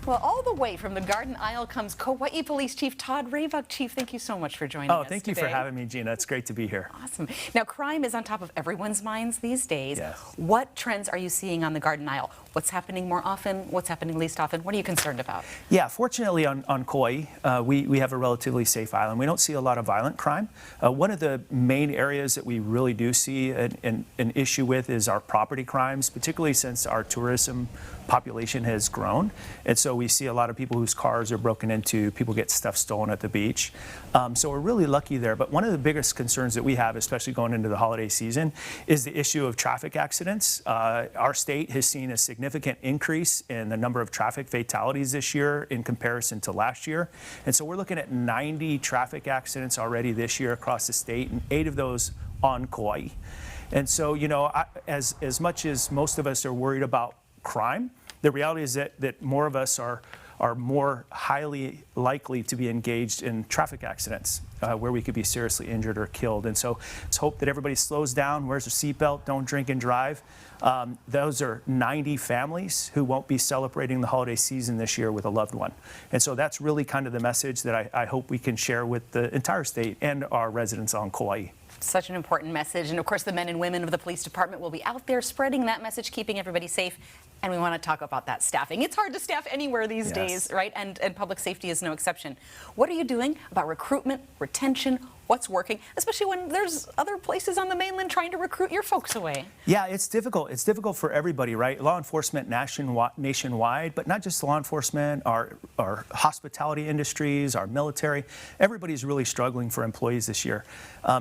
Well, all the way from the Garden Isle comes Kauai Police Chief Todd Raybuck. Chief, thank you so much for joining us thank you today. for having me, Gina. It's great to be here. Awesome. Now, crime is on top of everyone's minds these days. Yes. What trends are you seeing on the Garden Isle? What's happening more often? What's happening least often? What are you concerned about? Yeah, fortunately on Kauai, we have a relatively safe island. We don't see a lot of violent crime. One of the main areas that we really do see an issue with is our property crimes, particularly since our tourism population has grown. And so we see a lot of people whose cars are broken into, people get stuff stolen at the beach. So we're really lucky there. But one of the biggest concerns that we have, especially going into the holiday season, is the issue of traffic accidents. Our state has seen a significant increase in the number of traffic fatalities this year in comparison to last year. And so we're looking at 90 traffic accidents already this year across the state, and 8 of those on Kauai. And so, you know, as much as most of us are worried about crime, the reality is that more of us are more highly likely to be engaged in traffic accidents where we could be seriously injured or killed. And so let's hope that everybody slows down, wears a seatbelt, don't drink and drive. Those are 90 families who won't be celebrating the holiday season this year with a loved one. And so that's really kind of the message that I hope we can share with the entire state and our residents on Kauai. Such an important message. And of course, the men and women of the police department will be out there spreading that message, keeping everybody safe. And we want to talk about that staffing. It's hard to staff anywhere these days, right? And public safety is no exception. What are you doing about recruitment, retention? What's working, especially when there's other places on the mainland trying to recruit your folks away? Yeah, it's difficult. It's difficult for everybody, right? Law enforcement nationwide, but not just law enforcement, our hospitality industries, our military. Everybody's really struggling for employees this year.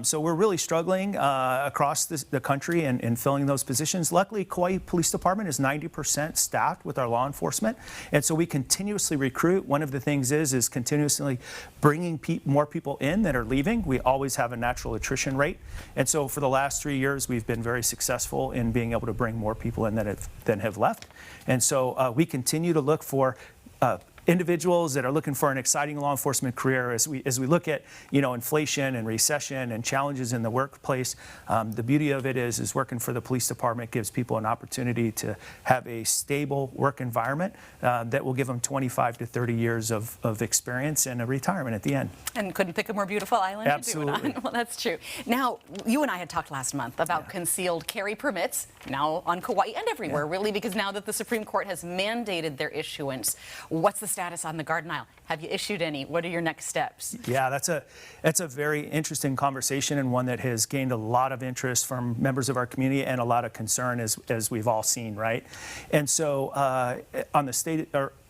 So we're really struggling across the country in filling those positions. Luckily, Kauai Police Department is 90% staffed with our law enforcement, and so we continuously recruit. One of the things is continuously bringing more people in that are leaving. We always have a natural attrition rate, and so for the last 3 years we've been very successful in being able to bring more people in than have left. And so we continue to look for individuals that are looking for an exciting law enforcement career. As we look at, you know, inflation and recession and challenges in the workplace, the beauty of it is working for the police department gives people an opportunity to have a stable work environment that will give them 25 to 30 years of experience and a retirement at the end. And couldn't pick a more beautiful island Absolutely. to do it on. Well, that's true. Now, you and I had talked last month about concealed carry permits, now on Kauai and everywhere, really, because now that the Supreme Court has mandated their issuance, what's the status on the Garden Isle? Have you issued any? What are your next steps? Yeah, that's a very interesting conversation, and one that has gained a lot of interest from members of our community and a lot of concern, as we've all seen, right? And so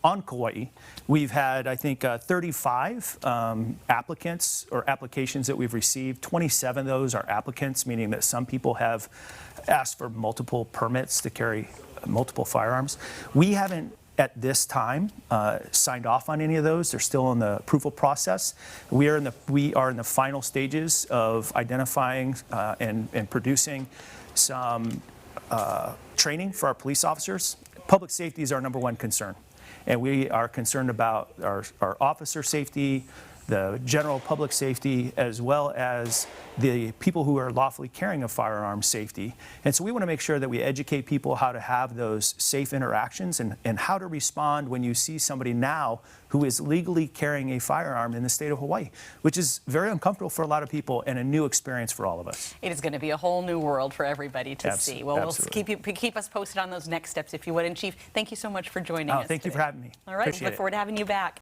on Kauai, we've had, I think, 35 applicants or applications that we've received. 27 of those are applicants, meaning that some people have asked for multiple permits to carry multiple firearms. We haven't at this time signed off on any of those. They're still in the approval process. We are in the final stages of identifying and producing some training for our police officers. Public safety is our #1 concern, and we are concerned about our officer safety, the general public safety, as well as the people who are lawfully carrying a firearm safety. And so we want to make sure that we educate people how to have those safe interactions and how to respond when you see somebody now who is legally carrying a firearm in the state of Hawaii, which is very uncomfortable for a lot of people and a new experience for all of us. It is going to be a whole new world for everybody to see. Well, absolutely. We'll keep us posted on those next steps if you would. And Chief, thank you so much for joining us Thank you for having me. All right, Appreciate look forward to having you back.